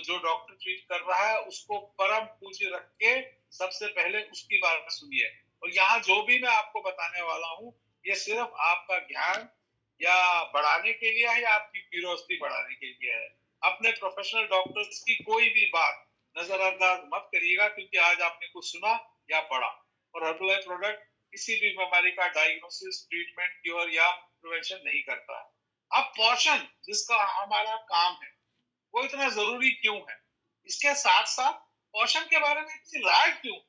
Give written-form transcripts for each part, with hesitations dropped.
जो doctor treat कर रहा है उसको परम पूज्य रख के सबसे पहले उसकी बात सुनिए। और यहाँ जो भी मैं आपको बताने वाला हूँ, ये सिर्फ आपका ज्ञान या बढ़ाने के लिए है या आपकी क्यूरियोसिटी बढ़ाने के लिए है। अपने प्रोफेशनल डॉक्टर्स की कोई भी बात नजरअंदाज मत करिएगा, क्योंकि आज आपने कुछ सुना या पढ़ा। और हर्बल प्रोडक्ट किसी भी बीमारी का डायग्नोसिस, ट्रीटमेंट, क्योर या प्रिवेंशन नहीं करता है। अब पोषण जिसका हमारा काम है, वो इतना जरूरी क्यों है? इसके साथ साथ पोषण के बारे में इतनी राय क्यों?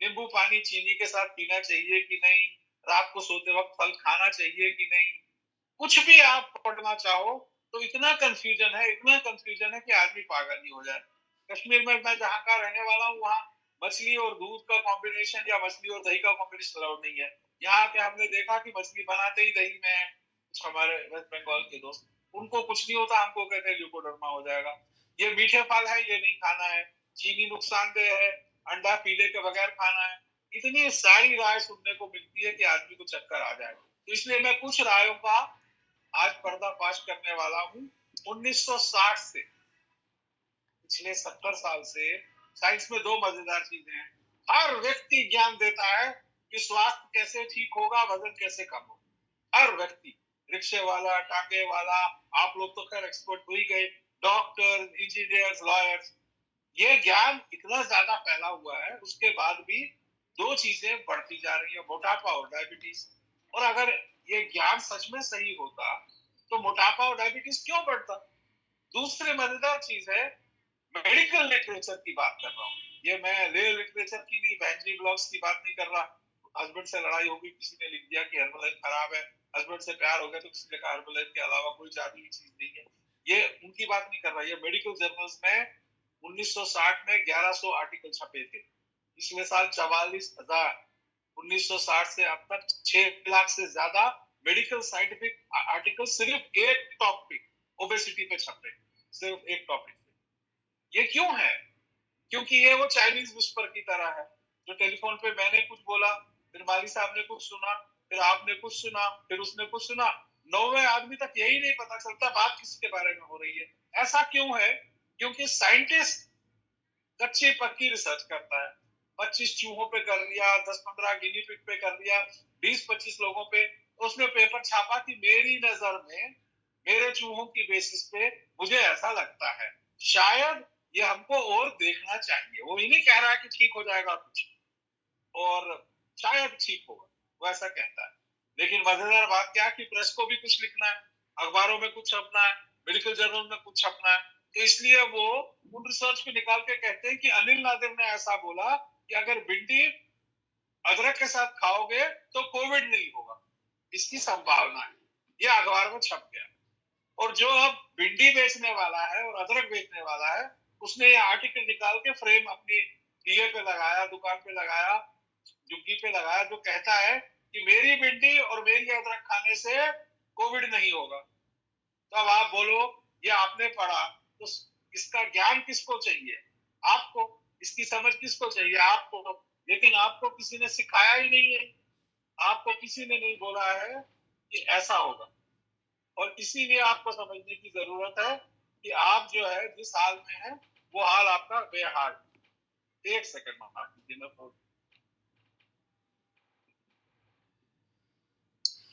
नींबू पानी चीनी के साथ पीना चाहिए कि नहीं? रात को सोते वक्त फल खाना चाहिए कि नहीं? कुछ भी आप पढ़ना चाहो तो इतना कंफ्यूजन है कि आदमी पागल ही हो जाए। कश्मीर में मैं जहाँ का रहने वाला हूँ, वहाँ मछली और दूध का कॉम्बिनेशन या मछली और दही का कॉम्बिनेशन अलाउड नहीं है। यहाँ के हमने देखा कि मछली बनाते ही दही में है। कुछ हमारे वेस्ट बंगाल के दोस्त, उनको कुछ नहीं होता, हमको कहते हैं ल्यूकोडर्मा हो जाएगा। ये मीठे फल है, ये नहीं खाना है। चीनी नुकसानदेह है, अंडा पीले के बगैर खाना है। इतनी सारी राय सुनने को मिलती है कि आदमी को चक्कर आ जाए। तो इसलिए मैं कुछ रायों का आज पर्दाफाश करने वाला हूँ। 1960 से पिछले 70 साल से साइंस में दो मजेदार चीजें हैं। हर व्यक्ति ज्ञान देता है कि स्वास्थ्य कैसे ठीक होगा, वजन कैसे कम होगा। हर व्यक्ति, रिक्शे वाला, टांगे वाला, आप लोग तो खैर एक्सपर्ट हो ही गए, डॉक्टर, इंजीनियर्स, लॉयर्स, ये ज्ञान इतना ज्यादा फैला हुआ है, उसके बाद भी दो चीजें बढ़ती जा रही है, मोटापा और डायबिटीज। और अगर ये ज्ञान सच में सही होता तो मोटापा और डायबिटीज क्यों बढ़ता? दूसरी मजेदार चीज है, मेडिकल लिटरेचर की बात कर रहा हूँ। ये मैं ले लिटरेचर की नहीं, बहनजी ब्लॉग्स की बात नहीं कर रहा। हस्बैंड से लड़ाई होगी, किसी ने लिख दिया कि हर्बलाइफ खराब है। हस्बैंड से प्यार हो गया तो किसी ने कहा हर्बलाइफ के अलावा कोई जादुई चीज नहीं है। ये उनकी बात नहीं कर रहा। ये मेडिकल जर्नल्स में 1960 में 1100 आर्टिकल छपे थे। पिछले साल 44,000। 1960 से अब तक 6 लाख से ज्यादा मेडिकल साइंटिफिक आर्टिकल सिर्फ एक टॉपिक, ओबेसिटी पे छपे, सिर्फ एक टॉपिक पे। ये क्यों है? क्योंकि ये वो चाइनीज विस्पर की तरह है, जो टेलीफोन पे मैंने कुछ बोला, फिर माली साहब ने कुछ सुना, फिर आपने कुछ सुना, फिर उसने कुछ सुना। 9वें आदमी तक यही नहीं पता चलता बात किसके बारे में हो रही है। ऐसा क्यों है? क्योंकि साइंटिस्ट कच्ची पक्की रिसर्च करता है। 25 चूहों पे कर लिया, 10-15 गिनी पिग पे कर लिया, 20-25 लोगों पे उसने पेपर छापा कि मेरी नजर में, मेरे चूहों की बेसिस पे मुझे ऐसा लगता है, शायद ये हमको और देखना चाहिए। वो ही नहीं कह रहा है कि ठीक हो जाएगा कुछ, और शायद ठीक होगा, वो ऐसा कहता है। लेकिन मजेदार बात क्या, कि प्रेस को भी कुछ लिखना है, अखबारों में कुछ छपना है, मेडिकल जर्नल में कुछ छपना है। तो इसलिए वो उन रिसर्च को निकाल के कहते हैं कि अनिल नादिर ने ऐसा बोला कि अगर भिंडी अदरक के साथ खाओगे तो कोविड नहीं होगा, इसकी संभावना है। ये अखबार में छप गया। और जो अब भिंडी बेचने वाला है और अदरक बेचने वाला है, उसने ये आर्टिकल निकाल के फ्रेम अपनी दिए पे लगाया, दुकान पे लगाया, झुग्गी पे लगाया, जो कहता है कि मेरी भिंडी और मेरी अदरक खाने से कोविड नहीं होगा। तो अब आप बोलो, ये आपने पढ़ा तो इसका ज्ञान किसको चाहिए? आपको। इसकी समझ किसको चाहिए? आपको। लेकिन आपको किसी ने सिखाया ही नहीं है, आपको किसी ने नहीं बोला है कि ऐसा होगा। और इसीलिए आपको समझने की जरूरत है कि आप जो है जिस हाल में है, वो हाल आपका बेहाल। एक सेकंड माफ कीजिए, मैं फोन।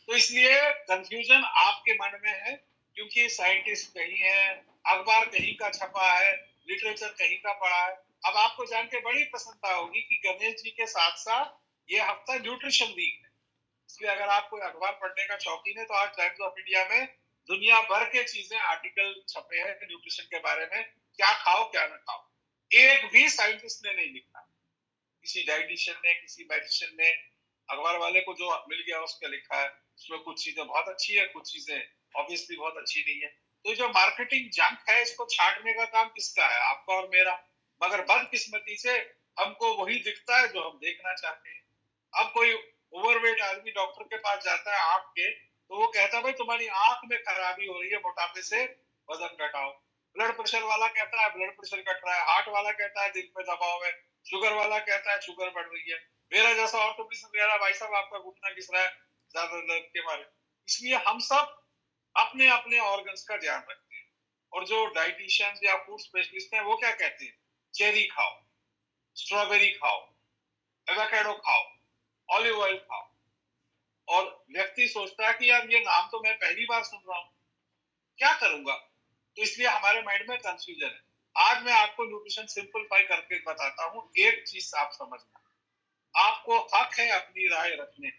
तो इसलिए कंफ्यूजन आपके मन में है, क्योंकि साइंटिस्ट कहीं है, अखबार कहीं का छपा है, लिटरेचर कहीं का पढ़ा है। अब आपको जान के बड़ी प्रसन्नता होगी कि गणेश जी के साथ साथ ये हफ्ता न्यूट्रिशन वीक है। इसलिए अगर आप कोई अखबार पढ़ने का शौकीन है तो आज टाइम्स ऑफ इंडिया में दुनिया भर के चीजें, आर्टिकल छपे हैं न्यूट्रिशन के बारे में, क्या खाओ क्या ना खाओ। एक भी साइंटिस्ट ने नहीं लिखा, किसी डाइटिशियन ने, किसी मेडिसिन ने, अखबार वाले को जो मिल गया उसका लिखा है। उसमें कुछ चीजें बहुत अच्छी है, कुछ चीजें ऑब्वियसली बहुत अच्छी नहीं है। तो जो मार्केटिंग जंक है, इसको छांटने का काम किसका है? आपका और मेरा। मगर बदकिस्मती से हमको वही दिखता है जो हम देखना चाहते हैं। अब कोई ओवरवेट आदमी डॉक्टर के पास जाता है आंख के, तो वो कहता है भाई तुम्हारी आंख में खराबी हो रही है, मोटापे से वजन घटाओ। ब्लड प्रेशर वाला कहता है ब्लड प्रेशर घट रहा है, हार्ट वाला कहता है दिल पे दबाव है, शुगर वाला कहता है शुगर बढ़ रही है, मेरा जैसा ऑर्थोपेडिक्स कह रहा है भाई साहब आपका घुटना घिस रहा है ज्यादा दर्द के बारे। इसलिए हम सब अपने अपने ऑर्गन्स का ध्यान रखते हैं। और जो डाइटिशियंस या फूड स्पेशलिस्ट हैं वो क्या कहते हैं, चेरी खाओ, स्ट्रॉबेरी खाओ, एवोकाडो खाओ, ऑलिव ऑयल खाओ। और व्यक्ति सोचता है कि यार ये नाम तो मैं पहली बार सुन रहा हूँ, क्या करूंगा? तो इसलिए हमारे माइंड में कंफ्यूजन है। आज मैं आपको न्यूट्रिशन सिंपलीफाई करके बताता हूँ। एक चीज आप समझना, आपको हक है अपनी राय रखने,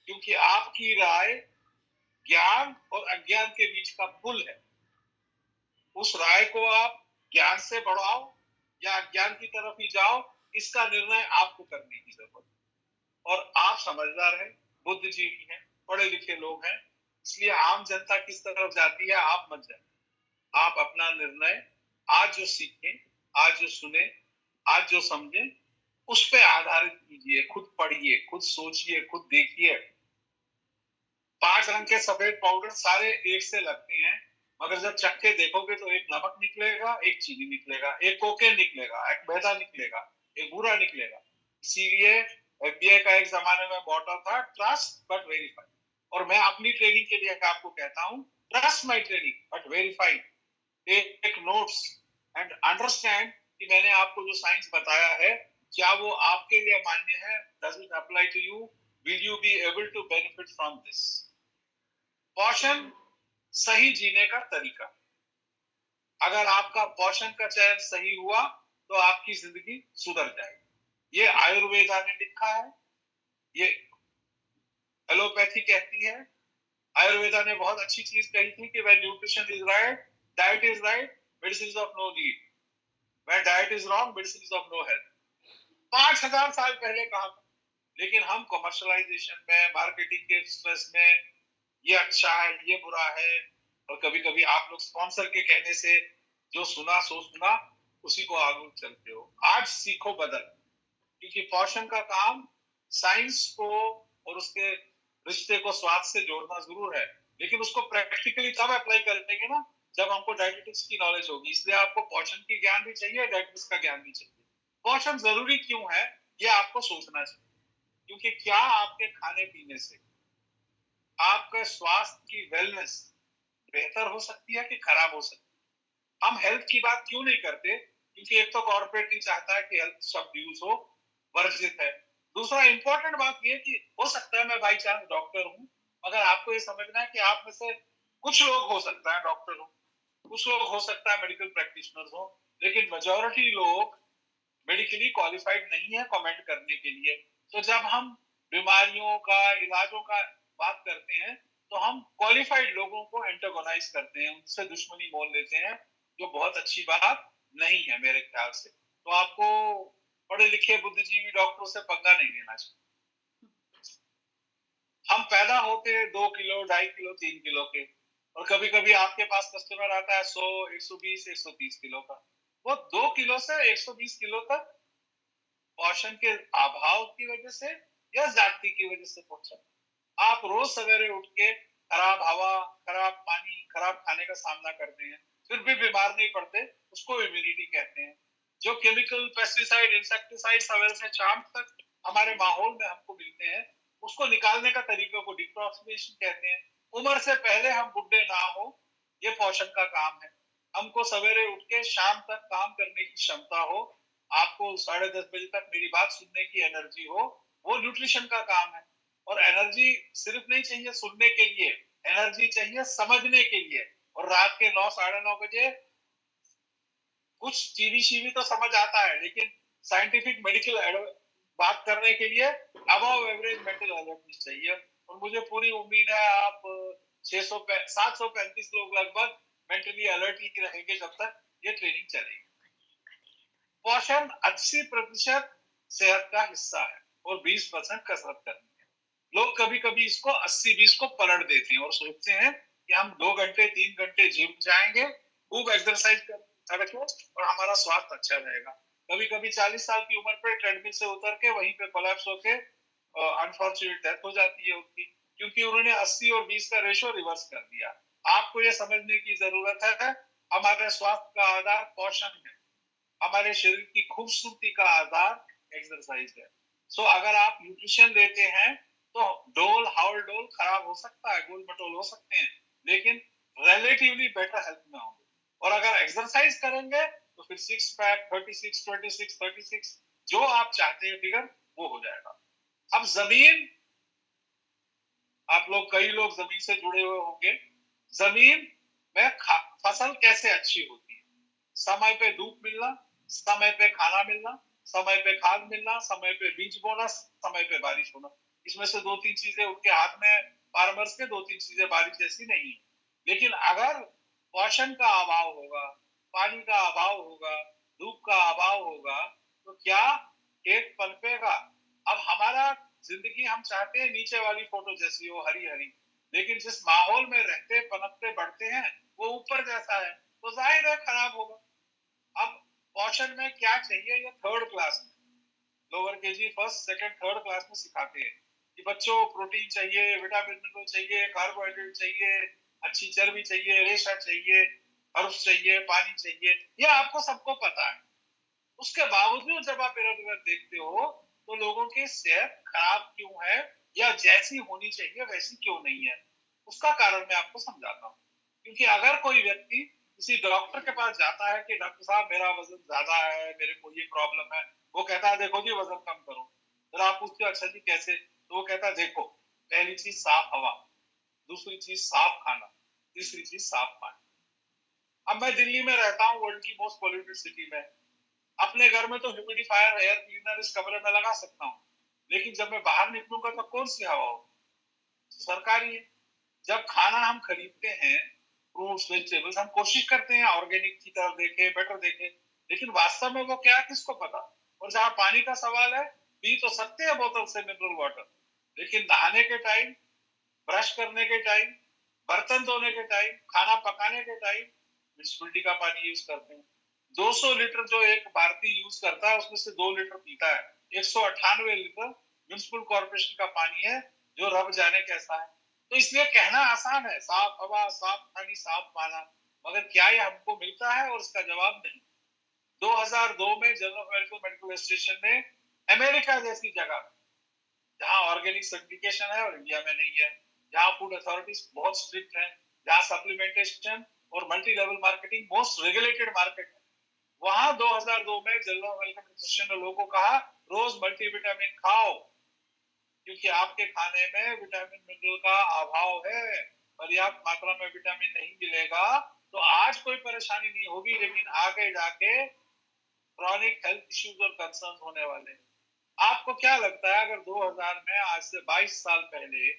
क्योंकि आपकी राय ज्ञान और अज्ञान के बीच का पुल है। उस राय को आप ज्ञान से बढ़ाओ या अज्ञान की तरफ ही जाओ, इसका निर्णय आपको करने की जरूरत है। और आप समझदार हैं, बुद्धिजीवी हैं, पढ़े लिखे लोग हैं, इसलिए आम जनता किस तरफ जाती है आप मत जाए। आप अपना निर्णय आज जो सीखें, आज जो सुने, आज जो समझें, उस पे आधारित कीजिए। खुद पढ़िए, खुद सोचिए, खुद देखिए। 5 रंग के सफेद पाउडर सारे एक से लगते हैं, मगर जब चक्के देखोगे तो एक नमक निकलेगा, एक चीनी निकलेगा, एक कोकेन निकलेगा, एक मैदा निकलेगा, एक बूरा निकलेगा। इसीलिए एफबीआई का एक जमाने में मॉटो था, ट्रस्ट बट वेरीफाई। और मैं अपनी ट्रेनिंग के लिए आपको कहता हूँ, trust my training but verify. Take notes and understand कि मैंने आपको जो साइंस बताया है, क्या वो आपके लिए मान्य है? Does it apply to you? Will you be able to benefit from this? पोषण सही जीने का तरीका। अगर आपका पोषण का चयन सही हुआ तो आपकी जिंदगी सुधर जाएगी। ये आयुर्वेदा ने लिखा है, ये एलोपैथी कहती है। आयुर्वेदा ने बहुत अच्छी चीज कही थी कि when nutrition is right, diet is right, medicine is of no need. When diet is wrong, medicine is of no help. 5000 साल पहले कहा था। लेकिन हम कमर्शलाइजेशन में, मार्केटिंग के स्ट्रेस में, ये अच्छा है, ये बुरा है, और कभी कभी आप लोग स्पॉन्सर के कहने से जो सुना सो सुना उसी को आगे चलते हो। आज सीखो बदल, क्योंकि पोषण का काम साइंस को और उसके रिश्ते को स्वास्थ्य से जोड़ना जरूर है, लेकिन उसको प्रैक्टिकली तब अप्लाई करेंगे ना जब हमको डायबिटिक्स की नॉलेज होगी। इसलिए आपको पोषण की ज्ञान भी चाहिए, डायबिटिक्स का ज्ञान भी चाहिए। पोषण जरूरी क्यों है ये आपको सोचना चाहिए, क्योंकि क्या आपके खाने पीने से आपका स्वास्थ्य की वेलनेस बेहतर हो सकती है कि खराब हो सकती है? हम हेल्थ की बात क्यों नहीं करते? क्योंकि एक तो कॉर्पोरेट नहीं चाहता है कि हेल्थ शब्द यूज हो, वर्जित है। दूसरा इंपॉर्टेंट बात यह कि हो सकता है मैं बाई चांस डॉक्टर हूं, मगर आपको ये समझना है कि आप में से कुछ लोग हो सकता है डॉक्टर हो, कुछ लोग हो सकता है मेडिकल प्रैक्टिशनर्स हो, लेकिन मेजोरिटी लोग मेडिकली क्वालिफाइड नहीं है कमेंट करने के लिए। तो जब हम बीमारियों का, इलाजों का बात करते हैं तो हम क्वालिफाइड लोगों को एंटागोनाइज करते हैं, उनसे दुश्मनी मोल लेते हैं, जो बहुत अच्छी बात नहीं है मेरे ख्याल से। तो आपको पढ़े लिखे बुद्धिजीवी डॉक्टरों से पंगा नहीं लेना चाहिए। हम पैदा होते हैं 2 किलो, 2.5 किलो, 3 किलो के, और कभी कभी आपके पास कस्टमर आता है 100, 120, 130 किलो का। वो 2 किलो से 120 किलो तक पोषण के अभाव की वजह से या जाति की वजह से पहुंचा। आप रोज सवेरे उठ के खराब हवा, खराब पानी, खराब खाने का सामना करते हैं, फिर भी बीमार नहीं पड़ते, उसको इम्यूनिटी कहते हैं। जो केमिकल, पेस्टिसाइड, इंसेक्टिसाइड सवेरे से शाम तक हमारे माहौल में हमको मिलते हैं, उसको निकालने का तरीका को डिटॉक्सिफिकेशन कहते हैं। उम्र से पहले हम बुढ़े ना हो, ये पोषण का काम है। हमको सवेरे उठ के शाम तक काम करने की क्षमता हो, आपको 10:30 बजे तक मेरी बात सुनने की एनर्जी हो, वो न्यूट्रिशन का काम है। और एनर्जी सिर्फ नहीं चाहिए सुनने के लिए, एनर्जी चाहिए समझने के लिए। और रात के 9, 9:30 बजे कुछ टीवी शीवी तो समझ आता है, लेकिन साइंटिफिक मेडिकल बात करने के लिए अबव एवरेज मेंटल अलर्टनेस चाहिए। और मुझे पूरी उम्मीद है आप 735 लोग लगभग मेंटली अलर्ट ही रहेंगे जब तक ये ट्रेनिंग चलेगी। पोषण 80% सेहत का हिस्सा है और 20% कसरत करनी है। लोग कभी कभी इसको 80-20 को पलट देते हैं और सोचते हैं कि हम 2 घंटे 3 घंटे जिम जाएंगे, खूब एक्सरसाइज करेंगे और हमारा स्वास्थ्य अच्छा रहेगा। कभी कभी 40 साल की उम्र पे ट्रेडमिल से उतर के वहीं पे कोलैप्स होके अनफॉर्चुनेट डेथ हो जाती है उनकी, क्योंकि उन्होंने 80 और 20 का रेशो रिवर्स कर दिया। आपको ये समझने की जरूरत है, हमारे स्वास्थ्य का आधार पोषण है, हमारे शरीर की खूबसूरती का आधार एक्सरसाइज है। सो अगर आप न्यूट्रिशन लेते हैं तो डोल हाउल डोल खराब हो सकता है, गोल मटोल हो सकते हैं, लेकिन रिलेटिवली बेटर हेल्थ में होंगे। और अगर एक्सरसाइज करेंगे तो फिर 6 पैक, 36, 26, 36 जो आप चाहते हैं फिगर वो हो जाएगा। अब जमीन, आप लोग कई लोग जमीन से जुड़े हुए होंगे। जमीन में फसल कैसे अच्छी होती है? समय पे धूप मिलना, समय पे खाना मिलना, समय पे खाद मिलना, समय पे बीज बोना, समय पे बारिश होना। इसमें से 2-3 चीजें उनके हाथ में, फार्मर्स के 2-3 चीजें बारिश जैसी नहीं है। लेकिन अगर पोषण का अभाव होगा, पानी का अभाव होगा, धूप का अभाव होगा, तो क्या खेत पनपेगा? अब हमारा जिंदगी हम चाहते हैं नीचे वाली फोटो जैसी हो, हरी हरी, लेकिन जिस माहौल में रहते, पनपते, बढ़ते हैं वो ऊपर जैसा है, तो जाहिर है खराब होगा। अब पोषण में क्या चाहिए ये थर्ड क्लास में, lower KG, first, second, third class में सिखाते हैं कि बच्चों को प्रोटीन चाहिए, विटामिन मिनरल चाहिए, कार्बोहाइड्रेट चाहिए, अच्छी चर्बी चाहिए, रेशा चाहिए, हर्ब्स चाहिए, पानी चाहिए, ये आपको सबको पता है। उसके बावजूद जब आप इधर उधर देखते हो तो लोगों की सेहत खराब क्यों है, या जैसी होनी चाहिए वैसी क्यों नहीं है, उसका कारण मैं आपको समझाता हूँ। क्योंकि अगर कोई व्यक्ति किसी डॉक्टर के पास जाता है कि डॉक्टर साहब मेरा वजन ज्यादा है, मेरे को ये प्रॉब्लम है, वो कहता है देखो जी वजन कम करो, फिर आप पूछते हो अच्छा जी कैसे, तो वो कहता है देखो, पहली चीज साफ हवा, दूसरी चीज साफ खाना, तीसरी चीज साफ पानी। अब मैं दिल्ली में रहता हूँ, वर्ल्ड की मोस्ट पॉल्यूटेड सिटी में। अपने घर में तो ह्यूमिडिफायर, एयर क्लीनर इस कमरे में लगा सकता हूँ, लेकिन जब मैं बाहर निकलूंगा तो कौन सी हवा हो? सरकारी है। जब खाना हम खरीदते हैं, फ्रूट्स, वेजिटेबल्स, हम कोशिश करते हैं ऑर्गेनिक की तरफ देखें, बेटर देखें, लेकिन वास्तव में वो क्या है किसको पता। और जहाँ पानी का सवाल है, पी तो सकते हैं बोतल से मिनरल वाटर, लेकिन नहाने के टाइम, ब्रश करने के टाइम, बर्तन धोने के टाइम, खाना पकाने के टाइम म्यूनिसिपलिटी का पानी यूज करते हैं। 200 लीटर जो एक भारतीय यूज करता है उसमें से 2 लीटर पीता है। 198 लीटर म्यूनिसिपल कॉर्पोरेशन का पानी है, जो रब जाने कैसा है। तो इसलिए कहना आसान है, साफ हवा, साफ पानी, साफ पाना, मगर क्या ये हमको मिलता है? और इसका जवाब नहीं। 2002 में जनरल मेडिकल स्टेशन ने अमेरिका जैसी जगह, जहां ऑर्गेनिक सर्टिफिकेशन है और इंडिया में नहीं है, जहां फूड अथॉरिटीज बहुत स्ट्रिक्ट है, जहां सप्लीमेंटेशन और multi level marketing most regulated market है, वहां 2002 में जनरल वेलफेयर एसोसिएशन ने लोगों को कहा रोज मल्टीविटामिन खाओ, क्योंकि आपके खाने में विटामिन मिनरल का अभाव है, पर्याप्त मात्रा में विटामिन नहीं मिलेगा तो आज कोई परेशानी नहीं होगी, लेकिन आगे जाके क्रॉनिक हेल्थ इश्यूज और कंसर्न होने वाले हैं। आपको क्या लगता है अगर 2000 में, आज से 22 साल पहले,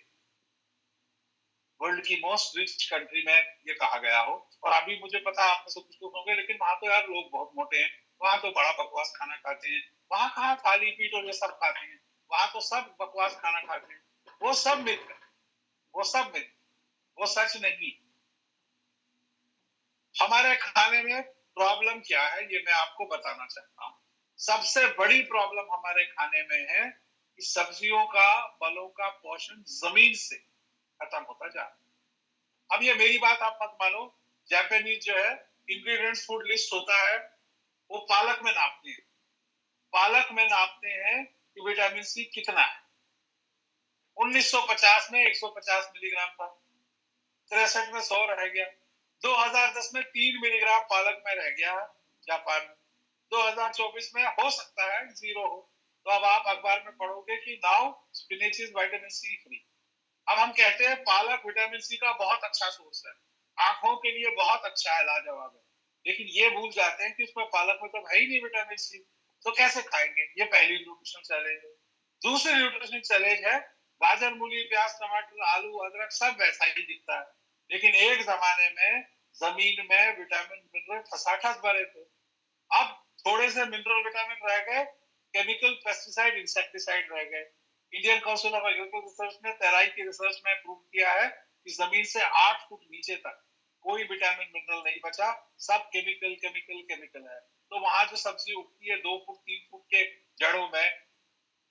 वर्ल्ड की मोस्ट रिच कंट्री में ये कहा गया हो, और अभी मुझे पता है आप में से कुछ लोग होंगे, लेकिन वहां तो यार लोग बहुत मोटे हैं, वहां तो बड़ा बकवास खाना खाते हैं, वहां कहाँ थाली पीठ और ये सब खाते हैं, वहां तो सब बकवास खाना खाते हैं, वो सब मिथ है, वो सब मिथ, वो सच नहीं। हमारे खाने में प्रॉब्लम क्या है ये मैं आपको बताना चाहता हूँ। सबसे बड़ी प्रॉब्लम हमारे खाने में है कि सब्जियों का, फलों का पोषण जमीन से खत्म होता जा रहा है। अब ये मेरी बात आप मत मानो, जापानीज जो है इंग्रेडिएंट्स फूड लिस्ट होता है, वो पालक में नापते हैं, पालक में नापते हैं कि विटामिन सी कितना है। 1950 में 150 मिलीग्राम था, 63 में 100 रह गया, 2010 में 3 मिलीग्राम पालक में रह गया जापान में, 2024 में हो सकता है 0 हो। तो अब आप अखबार में पढ़ोगे कि now spinach is vitamin C free. अब हम कहते हैं पालक विटामिन सी का बहुत अच्छा सोर्स है, आंखों के लिए बहुत अच्छा है, लाजवाब है, लेकिन ये भूल जाते हैं कि उसमें पालक में तो है ही नहीं विटामिन सी, तो कैसे खाएंगे? ये पहली न्यूट्रिशन चैलेंज है। दूसरी न्यूट्रिशन चैलेंज है, गाजर, मूली, प्याज, टमाटर, आलू, अदरक सब वैसा ही दिखता है, लेकिन एक जमाने में जमीन में विटामिन मिनरल ठसाठस भरे थे। अब थोड़े से मिनरल विटामिन रह गए, केमिकल पेस्टिसाइड, इंसेक्टिसाइड रह गए। Indian council of agriculture research ने तैराई की रिसर्च में प्रूव किया है कि जमीन से 8 फुट नीचे तक कोई विटामिन मिनरल नहीं बचा, सब केमिकल केमिकल केमिकल है। तो वहां जो सब्जी उगती है 2 फुट 3 फुट के जड़ों में,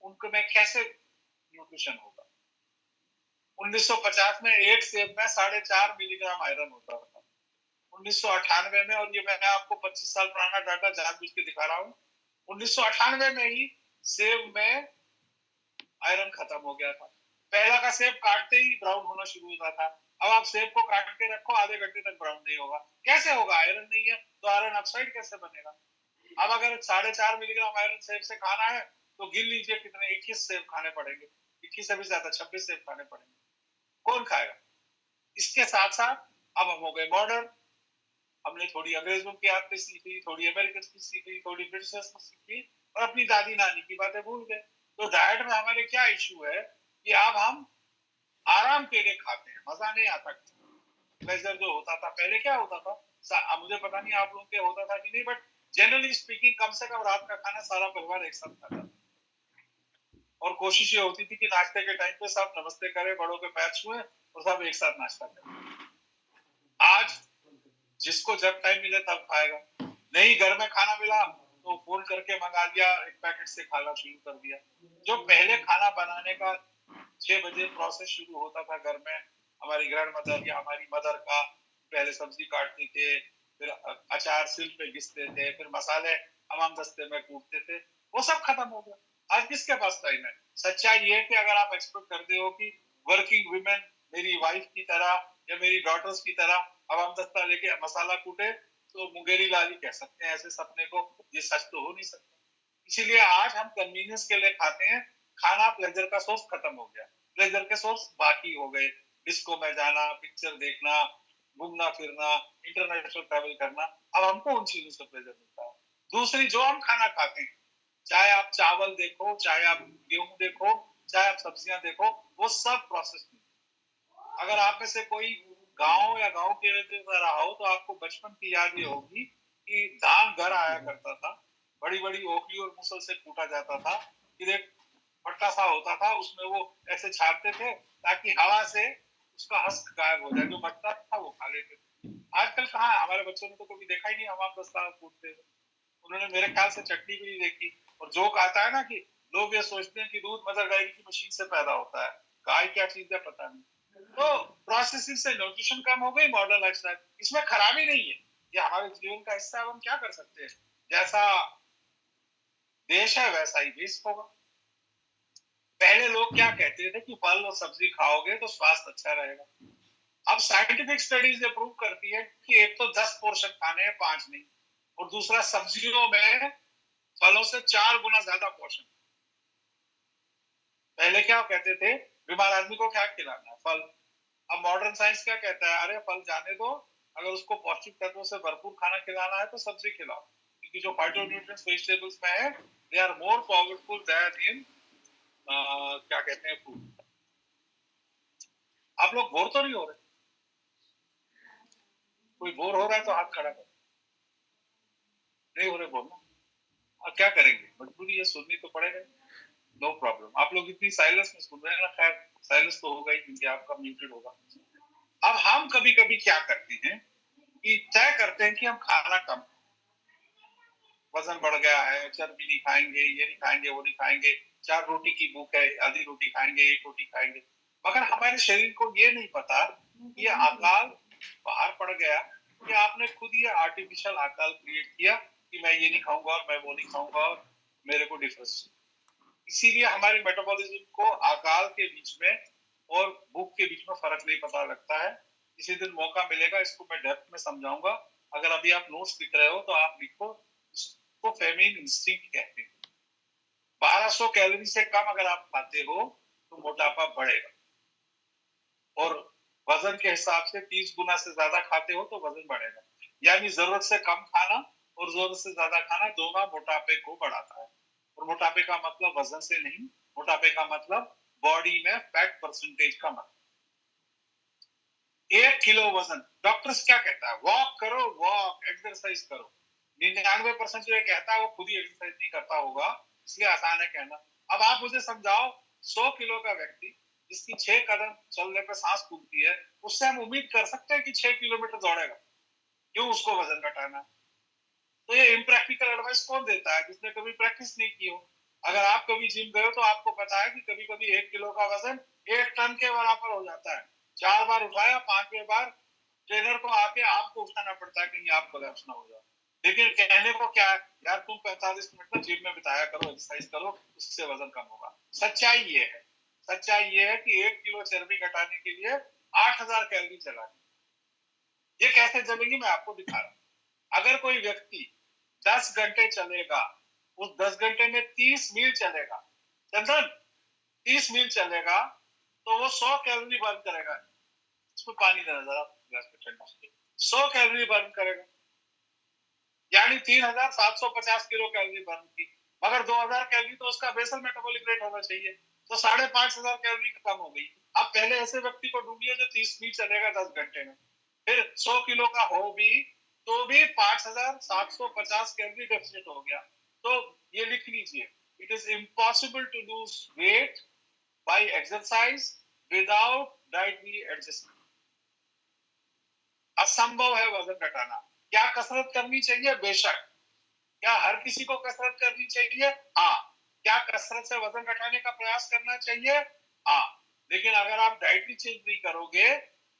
उनको में कैसे न्यूट्रिशन होगा? 1950 में एक सेब में 4.5 मिलीग्राम आयरन होता था, 1998 में, और ये मैं आपको 25 साल पुराना डाटा जानबूझ के दिखा रहा हूँ, 1998 में ही सेब में आयरन खत्म हो गया था। पहला का सेब काटते ही ब्राउन होना शुरू होता था, अब आप सेब को काट के रखो, आधे घंटे तक ब्राउन नहीं होगा। कैसे होगा? आयरन नहीं है, तो आयरन ऑक्साइड कैसे बनेगा? अब अगर 4.5 मिलीग्राम आयरन सेब से खाना है तो गिन लीजिए कितने, 21 सेब खाने पड़ेंगे, 21 से भी ज्यादा, 26 सेब खाने पड़ेंगे। कौन खाएगा? इसके साथ साथ अब हम हो गए मॉडर्न, हमने थोड़ी अंग्रेजों की आदतें सीखी, थोड़ी अमेरिकन की सीखी, थोड़ी ब्रिटिशर्स की सीखी, और अपनी दादी नानी की बातें भूल गए। तो डाइट में हमारे क्या इश्यू है कि अब हम आराम के लिए खाते हैं, मजा नहीं आता। प्लेजर जो होता था पहले, क्या होता था, मुझे पता नहीं आप लोगों के होता था कि नहीं, बट जनरली स्पीकिंग कम से कम रात का खाना सारा परिवार एक साथ खाता था। और कोशिश ये होती थी कि नाश्ते के टाइम पे सब नमस्ते करें, बड़ों के पैर छुए और सब एक साथ नाश्ता करें। आज जिसको जब टाइम मिले तब खाएगा, नहीं घर में खाना मिला तो फोन करके मंगा दिया, एक पैकेट से खाना शुरू कर दिया। जो पहले खाना बनाने का 6 बजे प्रोसेस शुरू होता था घर में, हमारी ग्रैंड मदर या हमारी मदर का, पहले सब्जी काटते थे, फिर अचार सिल पे घिसते थे, फिर मसाले हमाम दस्ते में कूटते थे, वो सब खत्म हो गया। आज किसके पास टाइम है? सच्चाई ये है कि अगर आप एक्सपेक्ट करते हो कि वर्किंग वुमेन मेरी वाइफ की तरह या मेरी डॉटर्स की तरह हमाम दस्ता लेके मसाला कूटे, तो मुंगेरी लाली कह सकते हैं ऐसे सपने को। ये सच तो हो नहीं सकता। इसीलिए आज हम कन्वीनियंस के लिए खाते हैं। खाना प्लेजर का सोर्स खत्म हो गया, प्लेजर के सोर्स बाकी हो गए। डिस्को में जाना, पिक्चर देखना, घूमना फिरना, इंटरनेशनल ट्रैवल करना, अब हमको उन चीजों से प्लेजर मिलता है। दूसरी, जो हम खाना खाते हैं, चाहे आप चावल देखो, चाहे आप गेहूं देखो, चाहे आप सब्जियां देखो, वो सब प्रोसेस में। अगर आप में से कोई गांव या गांव के रहा हो तो आपको बचपन की याद ये होगी कि धान घर आया करता था, बड़ी बड़ी ओखली और मुसल से कूटा जाता था, फिर एक पट्टा सा होता था, उसमें वो ऐसे छापते थे ताकि हवा से उसका हस्क गायब हो जाए, जो बचता था वो खा लेते थे। आजकल कहाँ, हमारे बच्चों ने तो कभी देखा ही नहीं हमाम दस्ता कूटते हुए। उन्होंने मेरे ख्याल से चटनी भी नहीं देखी। और जोक आता है ना कि लोग ये सोचते हैं कि दूध मदर डेयरी की मशीन से पैदा होता है, गाय क्या चीज है पता नहीं। तो प्रोसेसिंग से न्यूट्रिशन कम हो गई, मॉडर्न लाइफस्टाइल, इसमें खराबी नहीं है, ये हमारे जीवन का हिस्सा है। हम क्या कर सकते हैं? जैसा देश है वैसा ही देश होगा। पहले लोग क्या कहते थे कि फल और सब्जी खाओगे तो स्वास्थ्य अच्छा रहेगा। अब साइंटिफिक स्टडीज ये प्रूव करती है कि एक तो 10 पोर्शन खाने हैं, 5 नहीं। और दूसरा, सब्जियों में फलों से 4 गुना ज्यादा पोषण। पहले क्या कहते थे, बीमार आदमी को क्या खिलाना है? फल। अब मॉडर्न साइंस क्या कहता है, अरे फल जाने दो, अगर उसको पौष्टिक तत्वों से भरपूर खाना खिलाना है तो सब्जी खिलाओ, क्योंकि जो फाइटोन्यूट्रिएंट्स वेजिटेबल्स में है, they are more powerful that in क्या कहते हैं, फूड। आप लोग बोर तो नहीं हो रहे? कोई बोर हो रहा है तो हाथ खड़ा करो। नहीं हो रहे बोलना, अब क्या करेंगे, मजबूरी है, सुननी तो पड़ेगा। नो प्रॉब्लम, आप लोग इतनी साइलेंस में सुन रहे हैं ना, खैर साइलेंस तो होगा ही क्योंकि आपका म्यूटेड होगा। अब हम कभी कभी क्या करते हैं कि तय करते हैं कि हम खाना कम, वजन बढ़ गया है, चर्बी नहीं खाएंगे, ये नहीं खाएंगे, वो नहीं खाएंगे, 4 रोटी की भूख है, आधी रोटी खाएंगे, 1 रोटी खाएंगे। मगर हमारे शरीर को ये नहीं पता कि ये अकाल बाहर पड़ गया, कि आपने खुद ये आर्टिफिशियल अकाल क्रिएट किया कि मैं ये नहीं खाऊंगा और मैं वो नहीं खाऊंगा और मेरे को डिफरेंस। इसीलिए हमारे मेटाबॉलिज्म को अकाल के बीच में और भूख के बीच में फर्क नहीं पता लगता है। किसी दिन मौका मिलेगा, इसको मैं डेप्थ में समझाऊंगा। अगर अभी आप नोट्स लिख रहे हो तो आप लिखो, इसको फेमिन इंस्टिंक्ट कहते हैं। 1200 कैलोरी से कम अगर आप खाते हो तो मोटापा बढ़ेगा, और वजन के हिसाब से 30 गुना से ज्यादा खाते हो तो वजन बढ़ेगा। यानी जरूरत से कम खाना और जरूरत से ज्यादा खाना दोनों मोटापे को बढ़ाता है। और मोटापे का मतलब वजन से नहीं, मोटापे का मतलब बॉडी में फैट परसेंटेज का मतलब। 1 किलो वजन, डॉक्टर्स क्या कहता है, वॉक करो, वॉक एक्सरसाइज करो। 99% जो ये कहता है वो खुद ही एक्सरसाइज नहीं करता होगा, इसलिए आसान है कहना। अब आप मुझे समझाओ, 100 किलो का व्यक्ति जिसकी 6 कदम चलने पे सांस फूलती है, उससे हम उम्मीद कर सकते हैं कि 6 किलोमीटर दौड़ेगा? क्यों उसको वजन घटाना है? तो ये इम्प्रैक्टिकल एडवाइस कौन देता है? जिसने कभी प्रैक्टिस नहीं की हो। अगर आप कभी जिम गए हो तो आपको पता है कि कभी कभी 1 किलो का वजन 1 टन के बराबर हो जाता है। 4 बार उठाया, 5वें बार ट्रेनर को आके आपको उठाना पड़ता है, कहीं आप कोलैप्स ना हो जाओ। लेकिन कहने को क्या है, यार तुम 45 मिनट में जिम में बिताया करो, एक्सरसाइज करो, उससे वजन कम होगा। सच्चाई ये है, सच्चाई ये है कि 1 किलो चर्बी घटाने के लिए 8000 कैलोरी जलानी। ये कैसे जलेगी मैं आपको दिखा रहा हूँ। अगर कोई व्यक्ति 10 घंटे चलेगा, उस 10 घंटे में 30 मील चलेगा, चंदन 30 मील चलेगा, तो वो 100 कैलोरी बर्न करेगा। इसमें पानी देना जरा ग्लास में ठंडा, 100 कैलोरी बर्न करेगा, यानी 3750 किलो कैलोरी बर्न की। मगर 2000 कैलोरी तो उसका बेसल मेटाबॉलिक रेट होना चाहिए, तो 5500 कैलोरी कम हो गई। अब पहले ऐसे व्यक्ति को ढूंढिए जो 30 मील चलेगा 10 घंटे में, फिर 100 किलो का हो भी तो भी 5750 कैलोरी डेफिसिट हो गया। तो ये लिख लीजिए, it is impossible to lose weight by exercise without dietary adjustment. असंभव है वजन घटाना। क्या कसरत करनी चाहिए? बेशक। क्या हर किसी को कसरत करनी चाहिए? हाँ। क्या कसरत से वजन घटाने का प्रयास करना चाहिए? हाँ। लेकिन अगर आप डाइटरी चेंज नहीं करोगे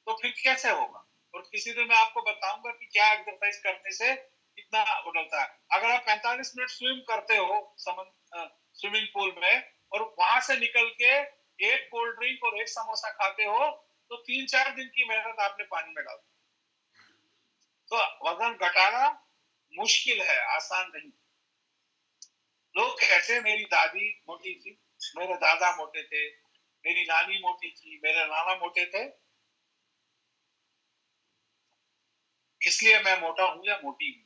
तो फिर कैसे होगा? और किसी दिन मैं आपको बताऊंगा कि क्या एक्सरसाइज करने से कितना बदलता है। अगर आप 45 मिनट स्विम करते हो स्विमिंग पूल में और वहां से निकल के एक कोल्ड ड्रिंक और एक समोसा खाते हो तो 3-4 दिन की मेहनत आपने पानी में डाल दी। तो वजन घटाना मुश्किल है, आसान नहीं। लोग कहते हैं मेरी दादी मोटी थी, मेरे दादा मोटे थे, मेरी नानी मोटी थी, मेरे नाना मोटे थे, इसलिए मैं मोटा हूं या मोटी हूं।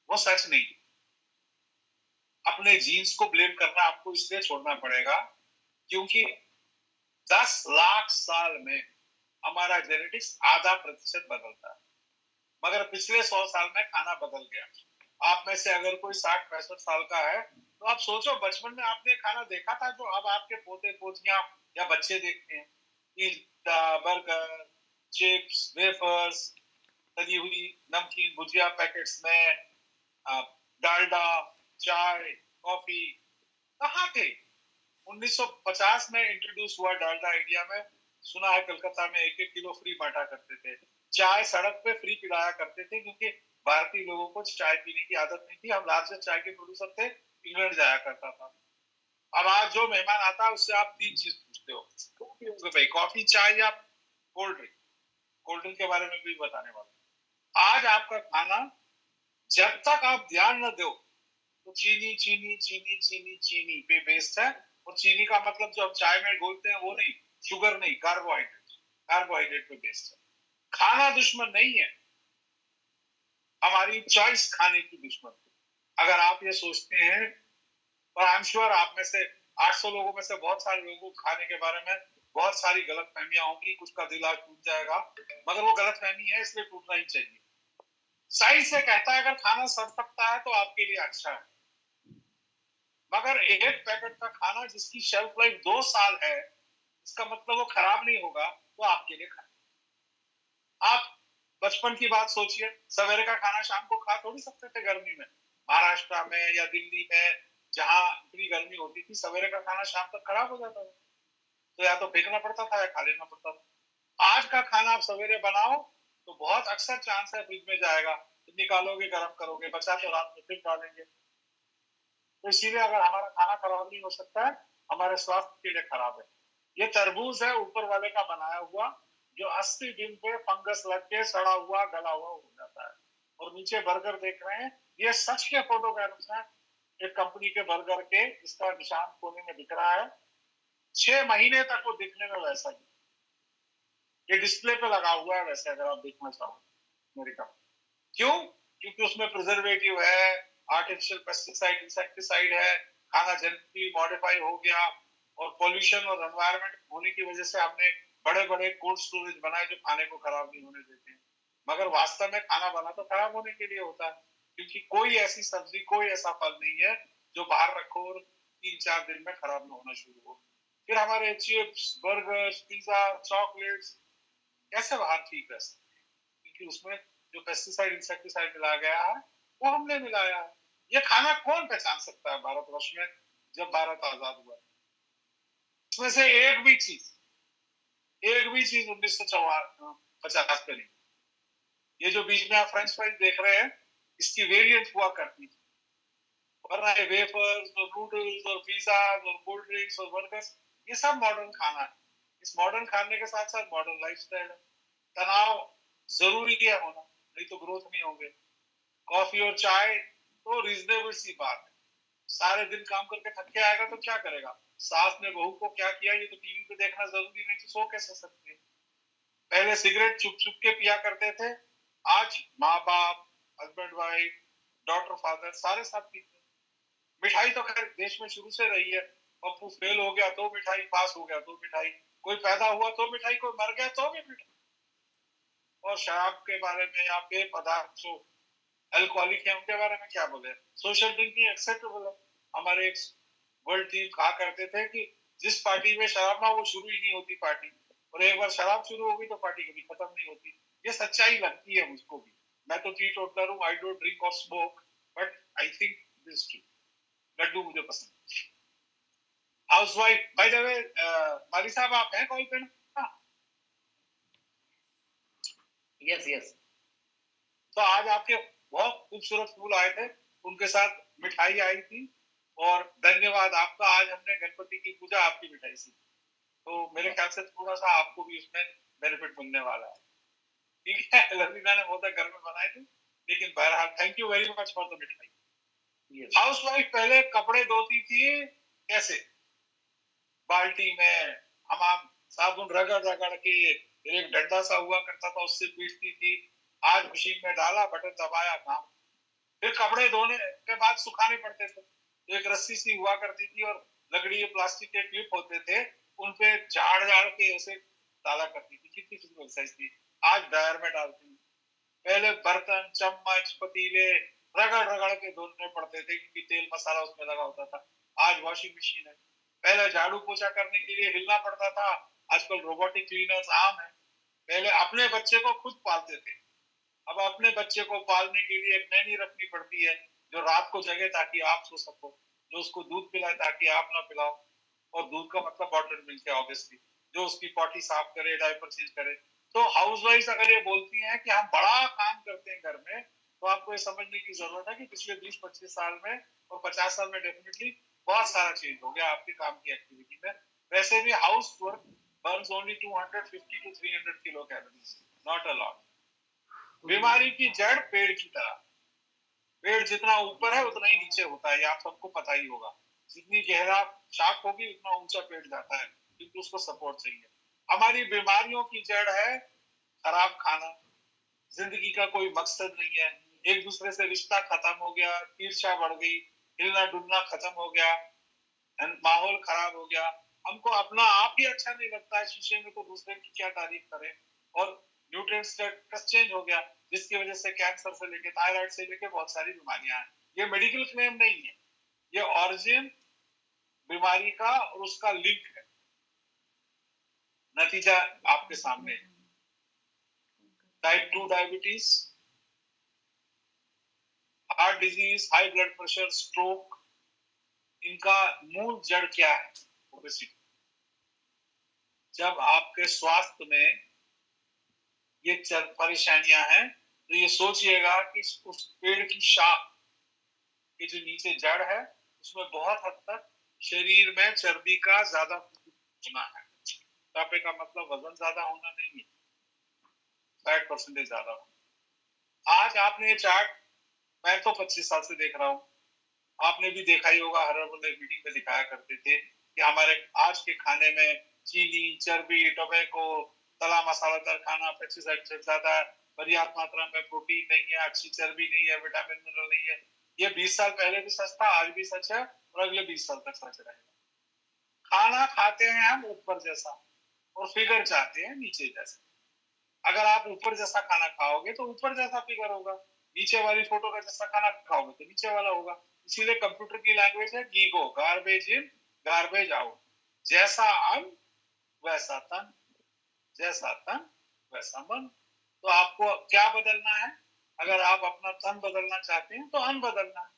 वो सच नहीं। अपने जीन्स को ब्लेम करना आपको इसलिए छोड़ना पड़ेगा क्योंकि 10 लाख साल में हमारा जेनेटिक्स आधा प्रतिशत बदलता है, मगर पिछले 100 साल में खाना बदल गया। आप में से अगर कोई 60-65 साल का है तो आप सोचो बचपन में आपने खाना देखा था जो अब आपके पोते पोतियां या बच्चे देखते हैं। पिज्जा, बर्गर, चिप्स, वेफर्स, तली हुई नमकीन भुजिया पैकेट्स में, डालडा, चाय, कॉफी कहाँ थे? 1950 में इंट्रोड्यूस हुआ डालडा इंडिया में। सुना है कलकत्ता में 1-1 किलो फ्री बांटा करते थे। चाय सड़क पे फ्री पिलाया करते थे क्योंकि भारतीय लोगों को चाय पीने की आदत नहीं थी। हम लार्जेस्ट चाय के प्रोड्यूसर थे, इंग्लैंड जाया करता था। अब आज जो मेहमान आता है उससे आप 3 चीज पूछते हो, तुम पियोगे भाई कॉफी, चाय या कोल्ड ड्रिंक? कोल्ड ड्रिंक के बारे में भी बताने वाला। आज आपका खाना जब तक आप ध्यान न दो तो चीनी चीनी चीनी चीनी चीनी पे बेस्ड है। और चीनी का मतलब जो हम चाय में घोलते हैं वो नहीं, शुगर नहीं, कार्बोहाइड्रेट, कार्बोहाइड्रेट पे बेस्ड है। खाना दुश्मन नहीं है, हमारी चॉइस खाने की दुश्मन है। अगर आप ये सोचते हैं, और आई एम श्योर आप में से 800 लोगों में से बहुत सारे लोगों को खाने के बारे में बहुत सारी गलत फहमियां होंगी, कुछ का दिल आज टूट जाएगा, मगर वो गलत फहमी है इसलिए टूटना ही चाहिए। साइंस से कहता है अगर खाना सड़ सकता है तो आपके लिए अच्छा है, मगर एक पैकेट का खाना जिसकी शेल्फ लाइफ 2 साल है, इसका मतलब वो खराब नहीं होगा, तो आपके लिए खराब। आप बचपन की बात सोचिए, सवेरे का खाना शाम को खा थोड़ी सकते थे गर्मी में। महाराष्ट्र में या दिल्ली में जहां इतनी गर्मी होती थी, सवेरे का खाना शाम तक खराब हो जाता था, तो या तो फेंकना पड़ता था या खा लेना पड़ता था। आज का खाना आप सवेरे बनाओ तो बहुत अक्सर चांस है फ्रिज में जाएगा, निकालोगे, गर्म करोगे, बचा तो रात में फिर डालेंगे। तो इसीलिए अगर हमारा खाना खराब नहीं हो सकता है, हमारे स्वास्थ्य के लिए खराब है। ये तरबूज है ऊपर वाले का बनाया हुआ, जो 80 दिन पे फंगस लग के सड़ा हुआ गला हुआ हो जाता है। और नीचे बर्गर देख रहे हैं, ये सच के फोटोग्राफ्स हैं एक कंपनी के बर्गर के, इसका निशान कोने में दिख रहा है। 6 महीने तक वो दिखने में वैसा ही, ये डिस्प्ले पे लगा हुआ है वैसे, अगर आप देखना चाहो अमेरिका। क्यों? क्योंकि उसमें प्रिजर्वेटिव है, आर्टिफिशियल पेस्टिसाइड, इंसेक्टिसाइड है, खाना जेनेटिकली मॉडिफाई हो गया, और पोल्यूशन और एनवायरनमेंट होने की वजह से हमने बड़े बड़े कोल्ड स्टोरेज बनाए जो खाने को खराब नहीं होने देते हैं। मगर वास्तव में खाना बना तो खराब होने के लिए होता है, क्योंकि कोई ऐसी सब्जी, कोई ऐसा फल नहीं है जो बाहर रखो और 3-4 दिन में खराब ना होना शुरू हो। फिर हमारे चिप्स, बर्गर्स, पिज्जा, चॉकलेट्स कैसे बाहर ठीक रह सकते हैं? क्योंकि उसमें जो पेस्टिसाइड, इंसेक्टिसाइड मिलाया गया है वो हमने मिलाया है। ये खाना कौन पहचान सकता है भारतवर्ष में जब भारत आजाद हुआ? इसमें से एक भी चीज 1950 पे नहीं। ये जो बीच में आप फ्रेंच फ्राइज देख रहे हैं, इसकी वेरिएंट हुआ करती थी, वरना ये वेफर्स और नूडल्स और पिज्जा और कोल्ड ड्रिंक्स और बर्गर्स, ये सब मॉडर्न खाना है। इस मॉडर्न खाने के साथ साथ मॉडर्न लाइफस्टाइल है। तनाव जरूरी है होना, नहीं तो ग्रोथ नहीं होंगे। कॉफी और चाय तो रीजनेबल सी बात है। सारे दिन काम करके थक के आएगा तो क्या करेगा? सास ने बहू को क्या किया ये तो टीवी पे देखना जरूरी नहीं, तो सो कैसे सकते हैं? पहले सिगरेट चुप चुप के पिया करते थे, आज माँ बाप, हस्बैंड वाइफ, डॉटर फादर सारे साथ पीते हैं। मिठाई तो खैर देश में शुरू से रही है। पप्पू फेल हो गया तो मिठाई, पास हो गया तो मिठाई, कोई पैदा हुआ तो मिठाई, कोई मर गया तो भी मिठाई। और शराब के बारे में या पेय पदार्थ जो अल्कोहलिक है उनके बारे में क्या बोले? सोशल ड्रिंकिंग एक्सेप्टेबल है। हमारे एक वर्ल्ड टीम कहा करते थे कि जिस पार्टी में शराब ना वो शुरू ही नहीं होती पार्टी, और एक बार शराब शुरू हो गई तो पार्टी कभी खत्म नहीं होती। ये सच्चाई लगती है मुझको भी। मैं तो टी टोटलर हूँ, आई डोंट ड्रिंक और smoke, but I think this true. Laddoo मुझे पसंद। हाउसवाइफ, बाय द वे, माली साहब आप हैं कॉल पे ना? Yes yes. तो आज आपके बहुत खूबसूरत फूल आए थे, उनके साथ मिठाई आई थी, और धन्यवाद आपका, आज हमने गणपति की पूजा आपकी मिठाई से, तो मेरे ख्याल से थोड़ा सा आपको भी उसमें बेनिफिट मिलने वाला है। ठीक है, लवीना ने बहुत घर में बनाए थे, लेकिन बहरहाल thank you very much for the मिठाई। हाउस वाइफ पहले कपड़े धोती थी कैसे? बाल्टी में हमाम साबुन रगड़ रगड़ के, एक डंडा सा हुआ करता था उससे पीटती थी। आज मशीन में डाला, बटन दबाया, काम। फिर कपड़े धोने के बाद सुखाने पड़ते थे, तो एक रस्सी सी हुआ करती थी और लकड़ी के प्लास्टिक के क्लिप होते थे, उनपे झाड़ झाड़ के ऐसे डाला करती थी। कितनी फिजिकल एक्सरसाइज थी। आज ड्रायर में डालती हूँ। पहले बर्तन, चम्मच, पतीले रगड़ रगड़ के धोने पड़ते थे क्योंकि तेल मसाला उसमें लगा होता था। आज वॉशिंग मशीन है। पहले झाड़ू पोछा करने के लिए हिलना पड़ता था, आजकल रोबोटिक क्लीनर्स आम है। पहले अपने बच्चे को खुद पालते थे, अब अपने बच्चे को पालने के लिए एक नैनी रखनी पड़ती है, जो रात को जगे ताकि आप सो सको, जो उसको दूध पिलाए ताकि आप ना पिलाओ, और दूध का मतलब बॉटल मिल्क है ऑब्वियसली, जो उसकी पॉटी साफ करे, डायपर चेंज करे। तो हाउसवाइफ अगर ये बोलती हैं कि हम बड़ा काम करते हैं घर में, तो आपको ये समझने की जरूरत है कि पिछले 20-25 साल में और 50 साल में डेफिनेटली बहुत सारा चेंज हो गया आपके काम की एक्टिविटी में। वैसे भी house work Burns only 250 to 300 kilo calories, not a lot. बीमारी की जड़ पेड़ की तरह, पेड़ जितना ऊपर है उतना ही नीचे होता है, ये आप सबको पता ही होगा। जितनी गहरा शाख होगी उतना ऊंचा पेड़ जाता है, क्योंकि उसको सपोर्ट चाहिए। हमारी बीमारियों की जड़ है खराब खाना, जिंदगी का कोई मकसद नहीं है, एक दूसरे से रिश्ता खत्म हो गया, ईर्ष्या बढ़ गई, हिलना डुलना खत्म हो गया, माहौल खराब हो गया। हमको अपना आप ही अच्छा नहीं लगता है शीशे में, तो दूसरे की क्या तारीफ करें। और न्यूट्रिएंट स्टेटस चेंज हो गया, जिसकी वजह से कैंसर से लेके थायराइड से लेके बहुत सारी बीमारियां हैं। ये मेडिकल क्लेम नहीं है, ये ऑरिजिन बीमारी का और उसका लिंक है। नतीजा आपके सामने है। Type 2 diabetes, heart disease, high blood pressure, stroke, इनका मूल जड़ क्या है? ओबेसिटी। जब आपके स्वास्थ्य में ये परेशानियां हैं, तो ये सोचिएगा कि उस पेड़ की शाख की जो नीचे जड़ है, उसमें बहुत हद तक शरीर में चर्बी का ज्यादा होना है। मोटापे का मतलब वजन ज्यादा होना नहीं है, फैट परसेंटेज ज्यादा होना। आज आपने ये चार्ट, मैं तो 25 साल से देख रहा हूँ, आपने भी देखा ही होगा, हर मीटिंग में दिखाया करते थे कि हमारे आज के खाने में चीनी, चर्बी, टोबैको, तला मसालादार खाना, पेस्टिसाइड से ज्यादा, पर्याप्त मात्रा में प्रोटीन नहीं है, अच्छी चर्बी नहीं है, विटामिन मिनरल नहीं है। ये 20 साल पहले भी सच था, आज भी सच है, और अगले 20 साल तक सच रहेगा। खाना खाते हैं हम ऊपर जैसा, और फिगर चाहते हैं नीचे जैसा। अगर आप ऊपर जैसा खाना खाओगे तो ऊपर जैसा फिगर होगा, नीचे वाली फोटो का जैसा खाना खाओगे तो नीचे वाला होगा। इसीलिए कंप्यूटर की लैंग्वेज है GIGO, garbage in garbage out. जैसा अन्न वैसा तन, जैसा तन वैसा मन। तो आपको क्या बदलना है? अगर आप अपना तन बदलना चाहते हैं तो अन्न बदलना है,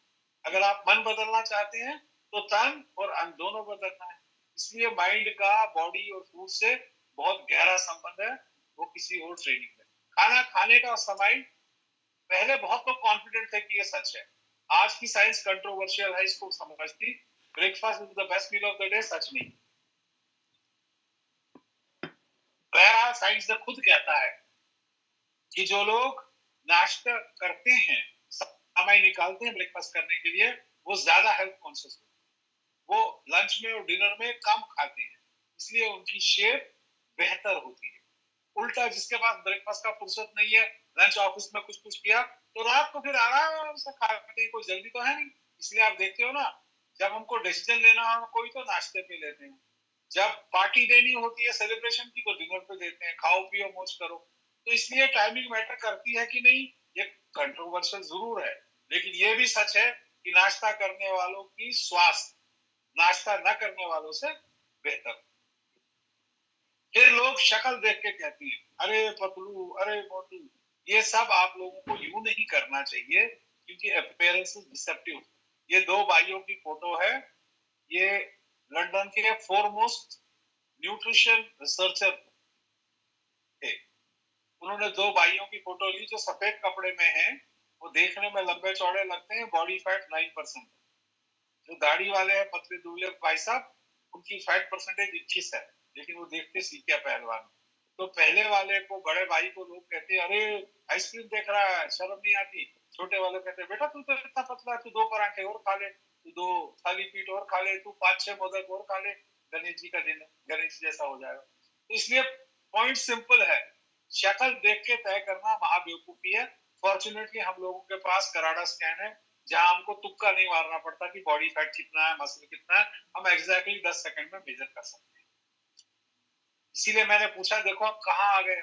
अगर आप मन बदलना चाहते हैं तो तन और अन्न दोनों बदलना है। इसलिए माइंड का बॉडी और फूड से बहुत गहरा संबंध है, वो किसी और ट्रेनिंग में। खाना खाने का समय, पहले बहुत लोग कॉन्फिडेंट थे कि ये सच है। आज की साइंस कंट्रोवर्शियल है, इसको समझती। Breakfast is the best meal of the day, सच नहीं। पहला साइंस ने खुद कहता है कि जो लोग नाश्ता करते हैं, समय निकालते हैं ब्रेकफास्ट करने के लिए, वो ज्यादा हेल्थ कॉन्शियस होते हैं। वो लंच में और डिनर में कम खाते हैं, इसलिए उनकी शेप बेहतर होती है। उल्टा जिसके पास ब्रेकफास्ट का फुर्सत नहीं है, लंच ऑफिस में कुछ कुछ किया, तो रात को फिर आराम से खाते हैं, कोई जल्दी तो है नहीं। इसलिए आप देखते हो ना, जब हमको डिसीजन लेना हो कोई, तो नाश्ते पे लेते हैं। जब पार्टी देनी होती है सेलिब्रेशन की, तो डिनर पे देते हैं, खाओ पियो मौज करो। तो इसलिए टाइमिंग मैटर करती है कि नहीं, ये कंट्रोवर्शियल जरूर है, लेकिन ये भी सच है कि नाश्ता करने वालों की स्वास्थ्य नाश्ता न करने वालों से बेहतर। फिर लोग शक्ल देख के कहते हैं, अरे पतलू, अरे मोटू। ये सब आप लोगों को यूं नहीं करना चाहिए, क्योंकि अपीयरेंस डिसेप्टिव। ये दो भाइयों की फोटो है। ये लंदन के फोरमोस्ट न्यूट्रिशन रिसर्चर थे। उन्होंने दो भाइयों की फोटो ली जो सफेद कपड़े में हैं। वो देखने में लंबे चौड़े लगते हैं, बॉडी फैट 9%। जो दाढ़ी वाले हैं, पतले दुबले भाई साहब, उनकी फैट परसेंटेज 21 है, लेकिन वो देखते सीखे पहलवान। तो पहले वाले को, बड़े भाई को लोग कहते हैं, अरे आइसक्रीम देख रहा है, शर्म नहीं आती। छोटे वाले कहते हैं, बेटा तू तो इतना पतला है, तू 2 पराठे और खा ले, तू 2 थाली पीठ और खा ले, तू 5-6 मोदक और खा ले, गणेश जी का दिन है, गणेश जी जैसा हो जाएगा। तो इसलिए पॉइंट सिंपल है, शक्ल देख के तय करना महाबेवकूफी है। फॉर्चुनेटली हम लोगों के पास कराडा स्कैन है, जहां हमको तुक्का नहीं मारना पड़ता कि बॉडी फैट कितना है, मसल कितना है। हम एग्जैक्टली 10 सेकंड में मेजर कर सकते हैं। इसीलिए मैंने पूछा, देखो आप कहाँ आ गए।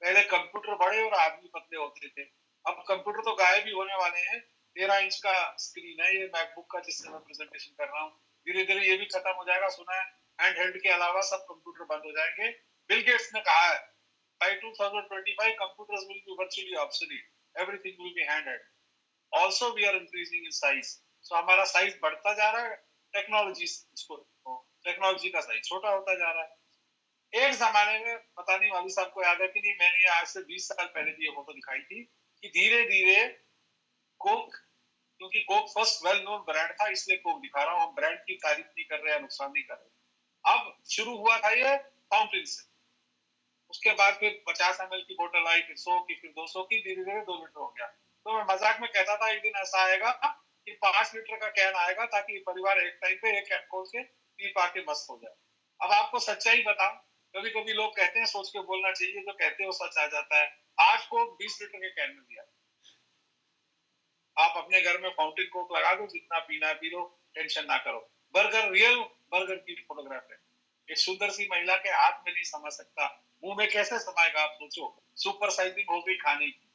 पहले कंप्यूटर बड़े और आदमी पतले होते थे, अब कंप्यूटर तो गायब ही होने वाले हैं। 13 इंच का स्क्रीन है ये मैकबुक का, जिससे मैं प्रेजेंटेशन कर रहा हूँ। धीरे धीरे ये भी खत्म हो जाएगा, सुना है हैंड हेल्ड के अलावा सब कंप्यूटर बंद हो जाएंगे। बिल गेट्स ने कहा है, by 2025 computers will be virtually obsolete, everything will be hand held. Also we are increasing in size, so हमारा साइज बढ़ता जा रहा है, टेक्नोलॉजी इसको टेक्नोलॉजी का साइज छोटा होता जा रहा है। एक जमाने में, पता नहीं वाली साहब को याद है कि नहीं, मैंने ये आज से 20 साल पहले की ये फोटो दिखाई थी कि धीरे धीरे कोक, क्योंकि Coke first well known brand था, इसलिए कोक दिखा रहा हूँ, हम ब्रांड की तारीफ नहीं कर रहे हैं, नुकसान नहीं कर रहे। अब शुरू हुआ था ये फाउंटेन से, उसके बाद फिर 50 ml की बोतल आई, फिर 100 की, फिर 200 की, धीरे धीरे 2 लीटर हो गया। तो मैं मजाक में कहता था, एक दिन ऐसा आएगा कि 5 लीटर का कैन आएगा, ताकि परिवार एक टाइम पे एक कैन खोल के पी पा के मस्त हो जाए। अब आपको सच्चाई बताऊं, कभी कभी लोग कहते हैं सोच के बोलना चाहिए, जो कहते हैं वो सच आ जाता है। आज को 20 लीटर के कैन में दिया, आप अपने घर में फाउंटेन कोक लगा दो, जितना पीना है पी लो, टेंशन ना करो। बर्गर, रियल बर्गर की फोटोग्राफ है, एक सुंदर सी महिला के हाथ में नहीं समा सकता, मुंह में कैसे समाएगा आप सोचो। सुपर साइजिंग हो गई खाने की।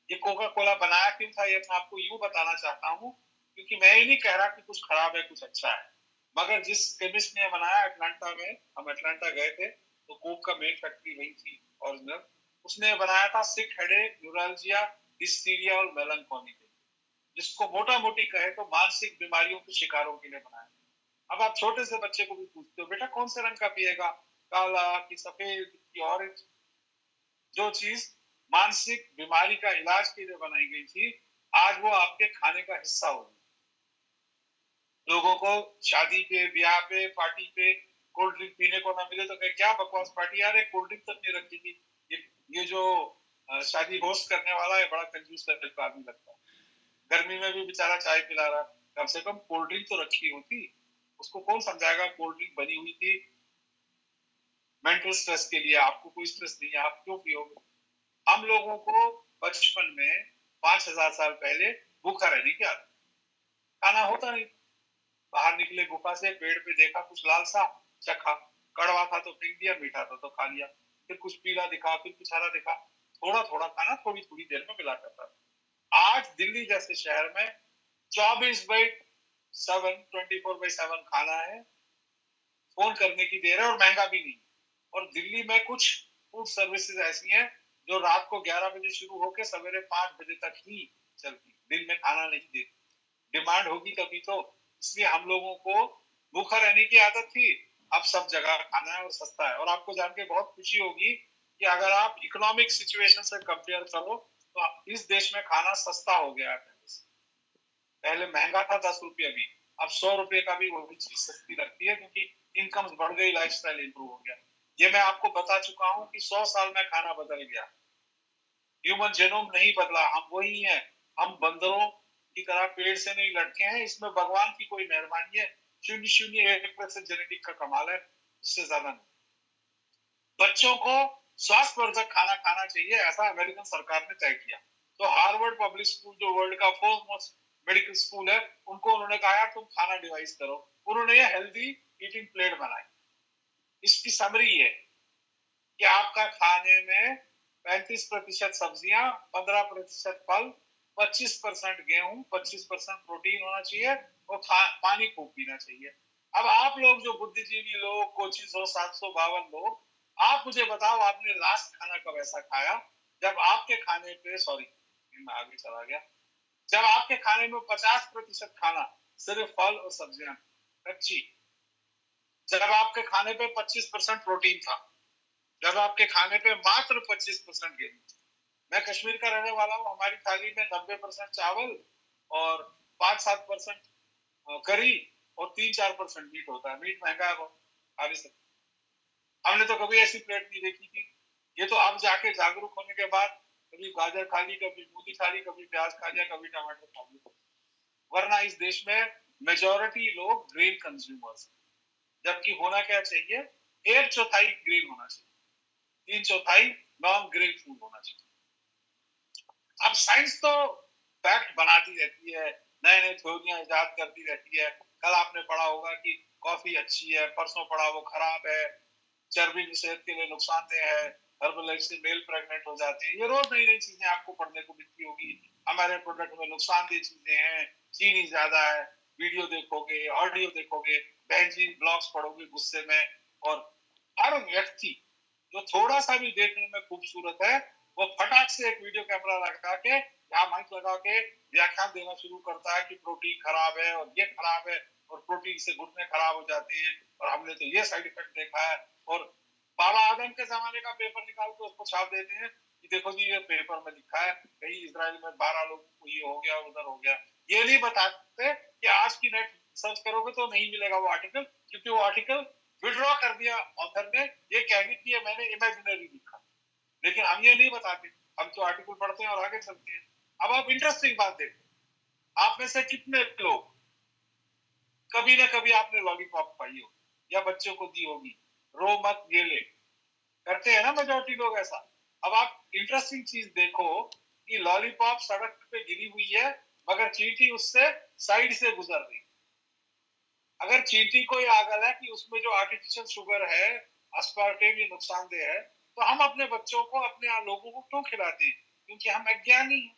ये कोका कोला बनाया क्यों था, ये मैं आपको यूं बताना चाहता हूँ, क्योंकि मैं ये नहीं कह रहा कि कुछ खराब है कुछ अच्छा है, मगर जिस केमिस्ट ने बनाया अटलांटा में, हम अटलांटा गए थे, तो कोक का मेन फैक्ट्री वही थी ओरिजिनल। उसने बनाया था सिक हेडेक, न्यूरल्जिया, हिस्टीरिया और मेलनकोली, जिसको मोटा मोटी कहे तो मानसिक बीमारियों के शिकारों के लिए बनाया। अब आप छोटे से बच्चे को भी पूछते हो, बेटा कौन से रंग का पिएगा, काला कि सफेद कि ऑरेंज। जो चीज मानसिक बीमारी का इलाज के लिए बनाई गई थी, आज वो आपके खाने का हिस्सा होगी। लोगों को शादी पे, ब्याह पे, पार्टी पे कोल्ड ड्रिंक पीने को ना मिले तो कहे क्या बकवास पार्टी, यार कोल्ड ड्रिंक तक नहीं रखी थी। ये जो शादी होस्ट करने वाला है, बड़ा कंजूस टाइप का आदमी लगता है। गर्मी में भी बेचारा चाय पिला रहा, कम से कम कोल्ड ड्रिंक तो रखी होती। उसको कौन समझाएगा कोल्ड ड्रिंक बनी हुई थी मेंटल स्ट्रेस के लिए, आपको कोई स्ट्रेस नहीं है, आप क्यों पियोगे। हम लोगों को बचपन में 5000 साल पहले भूखा रहने की आदत, खाना होता नहीं, बाहर निकले गुफा से, पेड़ पे देखा कुछ लाल सा, चखा, कड़वा था तो फेंक दिया, मीठा था तो खा लिया, फिर कुछ पीला दिखा, फिर कुछ हरा दिखा, थोड़ा थोड़ा खाना थोड़ी थोड़ी देर में मिला करता था। आज दिल्ली जैसे शहर में 24/7, 24/7 खाना है, फोन करने की देर है, और महंगा भी नहीं। और दिल्ली में कुछ फूड सर्विसेज ऐसी हैं जो रात को 11 बजे शुरू होकर सवेरे 5 बजे तक ही चलती, दिन में खाना नहीं देती। डिमांड होगी तभी तो। इसलिए हम लोगों को भूखा रहने की आदत थी, अब सब जगह खाना है और सस्ता है। और आपको जान के बहुत खुशी होगी कि अगर आप इकोनॉमिक सिचुएशन से कंपेयर करो, तो इस देश में खाना सस्ता हो गया है। पहले महंगा था 10 रुपये भी, अब 100 रुपये का भी वो भी चीज सस्ती लगती है, क्योंकि इनकम बढ़ गई, लाइफस्टाइल इंप्रूव हो गया। ये मैं आपको बता चुका हूँ कि 100 साल में खाना बदल गया। ह्यूमन जेनोम नहीं बदला, हम वही हैं, हम बंदरों की तरह पेड़ से नहीं लटके हैं। इसमें भगवान की कोई मेहरबानी है, 0.01% जेनेटिक का कमाल है, उससे ज्यादा नहीं। बच्चों को स्वास्थ्यवर्धक खाना खाना चाहिए, ऐसा अमेरिकन सरकार ने तय किया। तो हार्वर्ड पब्लिक स्कूल जो वर्ल्ड का फोर्थ मोस्ट मेडिकल स्कूल है, उनको उन्होंने कहा यार तुम खाना डिवाइस करो, उन्होंने ये हेल्दी ईटिंग प्लेट बनाई। इसकी समरी है कि आपका खाने में 35% सब्जियां, 15% फल, 25% गेहूं, 25% प्रोटीन होना चाहिए और पानी खूब पीना चाहिए। अब आप लोग जो बुद्धिजीवी लोग, कोचिज हो 752 लोग, आप मुझे बताओ आपने लास्ट खाना कब ऐसा खाया जब आपके खाने पे, सॉरी मैं आगे चला गया, जब आपके खाने में 50% खाना सिर्फ फल और सब्जियां कच्ची, जब आपके खाने पे 25% प्रोटीन था, जब आपके खाने पे मात्र 25% गेहूं। मैं कश्मीर का रहने वाला हूँ, हमारी थाली में 90% चावल और 5-7% करी और 3-4% मीट होता है। मीट महंगा है बहुत, खा नहीं सकते। हमने तो कभी ऐसी प्लेट नहीं देखी थी। ये तो अब जाके जागरूक होने के बाद कभी गाजर खा ली, कभी मूली खा ली, कभी प्याज खा लिया, कभी टमाटर खा लिया। वरना इस देश में मेजोरिटी लोग ग्रेन कंज्यूमर्स, जबकि होना क्या चाहिए, 1/4 ग्रेन होना चाहिए, 3/4 नॉन ग्रेन फूड होना चाहिए। अब साइंस तो फैक्ट बनाती रहती है, नए नए थ्योरियां इजाद करती रहती है। कल आपने पढ़ा होगा कि कॉफी अच्छी है, परसों पढ़ा वो खराब है, चर्बी की सेहत के लिए नुकसानदेह है, हर्बलाइफ से मेल प्रेग्नेंट हो जाते हैं। ये रोज नई नई चीजें आपको पढ़ने को मिलती होगी। हमारे प्रोडक्ट में नुकसानदेह चीजें हैं, चीनी ज्यादा है, वीडियो देखोगे, ऑडियो देखोगे, बहनजी ब्लॉग्स पढ़ोगे गुस्से में। और हर व्यक्ति जो थोड़ा सा भी देखने में खूबसूरत है, वो फटाक से एक वीडियो कैमरा लगा के या माइक लगा के व्याख्यान देना शुरू करता है कि प्रोटीन खराब है और ये खराब है और प्रोटीन से घुटने खराब हो जाते हैं और हमने तो ये साइड इफेक्ट देखा है। और बाबा आदम के जमाने का पेपर निकाल के उसको छाप देते हैं कि देखो जी ये पेपर में लिखा है, कहीं इजराइल में 12 लोग को ये हो गया, उधर हो गया। ये नहीं बताते कि आज की नेट सर्च करोगे तो नहीं मिलेगा वो आर्टिकल, क्योंकि वो आर्टिकल विड्रॉ कर दिया ऑथर ने, ये कहने की है मैंने इमेजिनरी लिखा। लेकिन हम ये नहीं बताते, हम तो आर्टिकल पढ़ते हैं और आगे चलते हैं। अब आप इंटरेस्टिंग बात देखो, आप में से कितने लोग कभी ना कभी आपने लॉलीपॉप खाई हो या बच्चों को दी होगी, रो मत ये ले, करते हैं ना मेजोरिटी लोग ऐसा। अब आप इंटरेस्टिंग चीज देखो कि लॉलीपॉप सड़क पे गिरी हुई है मगर चींटी उससे साइड से गुजर रही। अगर चींटी को ये आगल है कि उसमें जो आर्टिफिशियल शुगर है, अस्पार्टेम, ये नुकसानदेह है, तो हम अपने बच्चों को, अपने लोगों को क्यों खिलाते हैं? क्योंकि हम अज्ञानी हैं,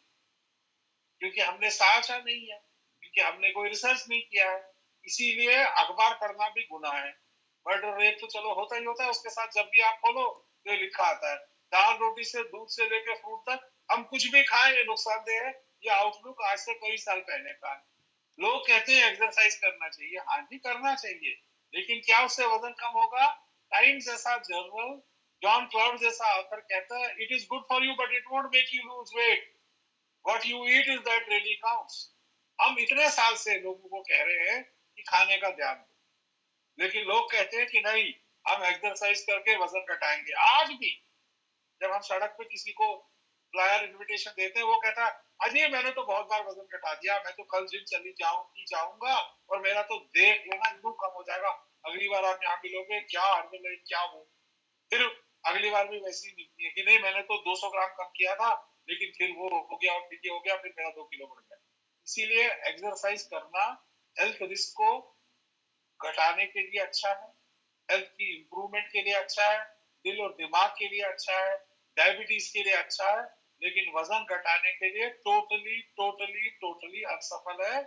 क्योंकि हमने साझा नहीं है, क्योंकि हमने कोई रिसर्च नहीं किया है। इसीलिए अखबार पढ़ना भी गुनाह है। मर्डर रेप तो चलो होता ही होता है, उसके साथ जब भी आप खोलो तो लिखा आता है दाल रोटी से दूध से लेकर फ्रूट तक हम कुछ भी खाएं ये नुकसानदेह है। ये आउटलुक आज से कई साल पहले का है। लोग कहते हैं एक्सरसाइज करना चाहिए, हाँ जी करना चाहिए, लेकिन क्या उससे वजन कम होगा? टाइम जैसा जर्नल, जॉन क्लाउड जैसा ऑथर कहता है it is good for you but it won't make you lose weight, what you eat is that really counts. हम इतने साल से लोगों को कह रहे हैं कि खाने का ध्यान दो, लेकिन लोग कहते हैं कि नहीं हम एक्सरसाइज करके वजन घटाएंगे। आज भी जब हम सड़क पे किसी को फ्लायर इनविटेशन देते हैं, वो कहता है अजय मैंने तो बहुत बार वजन घटा दिया, मैं तो कल जिम चली जाऊंगा और मेरा तो देख लेना यूं कम हो जाएगा, अगली बार आप यहाँ मिलोगे क्या हरबल क्या वो। फिर अगली बार भी वैसी ही मिलती है कि नहीं मैंने तो 200 ग्राम कम किया था, लेकिन फिर वो हो गया और फिर ये हो गया, फिर मेरा 2 किलो बढ़ गया। इसीलिए एक्सरसाइज करना हेल्थ रिस्क को घटाने के लिए अच्छा है, हेल्थ की इंप्रूवमेंट के लिए अच्छा है, दिल और दिमाग के लिए अच्छा है, डायबिटीज के लिए अच्छा है, लेकिन वजन घटाने के लिए टोटली टोटली टोटली असफल है।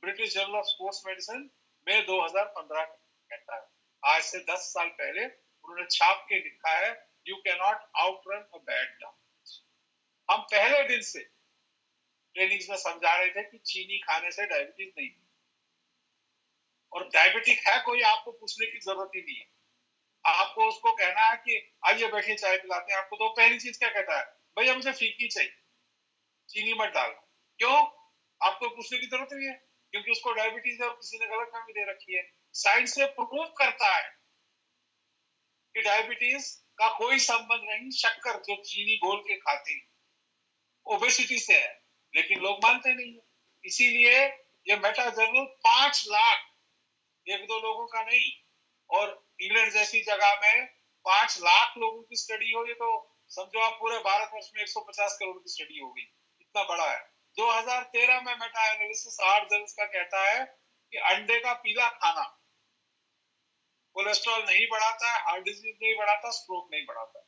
British journal of sports medicine में 2015 कहता है, आज से 10 साल पहले उन्होंने छाप के लिखा है you can not outrun a bad diet. हम पहले दिन से ट्रेनिंग्स में समझा रहे थे कि चीनी खाने से डायबिटीज नहीं, और डायबिटिक है कोई आपको पूछने की जरूरत ही नहीं है। आपको उसको कहना है कि आइए बैठिए चाय पिलाते हैं आपको, तो पहली चीज क्या कहता है, भैया मुझे फीकी चाहिए, चीनी मत डालना। क्यों? आपको पूछने की जरूरत नहीं है, क्योंकि उसको डायबिटीज है और किसी ने गलत फहमी दे रखी है। साइंस से प्रूव करता है कि डायबिटीज का कोई संबंध नहीं, शक्कर जो चीनी घोल के खाते हैं ओबेसिटी से है, लेकिन लोग मानते नहीं है। इसीलिए ये मेटा जर्नल 5 लाख, एक दो लोगों का नहीं, और इंग्लैंड जैसी जगह में 5 लाख लोगों की स्टडी हो, ये तो समझो आप पूरे भारतवर्ष में 150 करोड़ की स्टडी हो गई, इतना बड़ा है। 2013 में मेटा एनालिसिस हार्ट जर्नल्स का कहता है कि अंडे का पीला खाना कोलेस्ट्रॉल नहीं बढ़ाता है, हार्ट डिजीज नहीं बढ़ाता, स्ट्रोक नहीं बढ़ाता,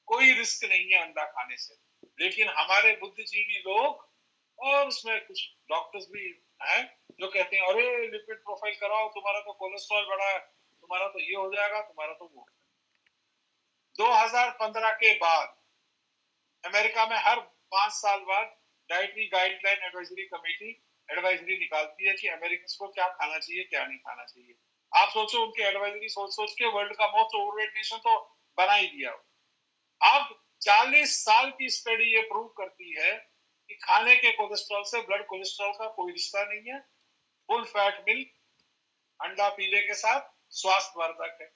कोई रिस्क नहीं है अंडा खाने से। लेकिन हमारे बुद्धिजीवी लोग, और उसमें कुछ डॉक्टर्स भी हैं जो कहते हैं अरे लिपिड प्रोफाइल कराओ, तुम्हारा तो कोलेस्ट्रॉल बढ़ा है, तुम्हारा तो ये हो जाएगा, तुम्हारा तो वो। 2015 के बाद अमेरिका में हर 5 साल बाद dietary guideline advisory committee advisory निकालती है कि अमेरिकन को क्या खाना चाहिए, क्या नहीं खाना चाहिए। आप सोचो, उनकी एडवाइजरी सोच सोच के वर्ल्ड का मोस्ट ओवरवेट नेशन तो बना ही दिया। अब 40 साल की स्टडी ये प्रूव करती है कि खाने के कोलेस्ट्रॉल से ब्लड कोलेस्ट्रॉल का कोई रिश्ता नहीं है। फुल फैट मिल्क अंडा पीले के साथ स्वास्थ्यवर्धक है।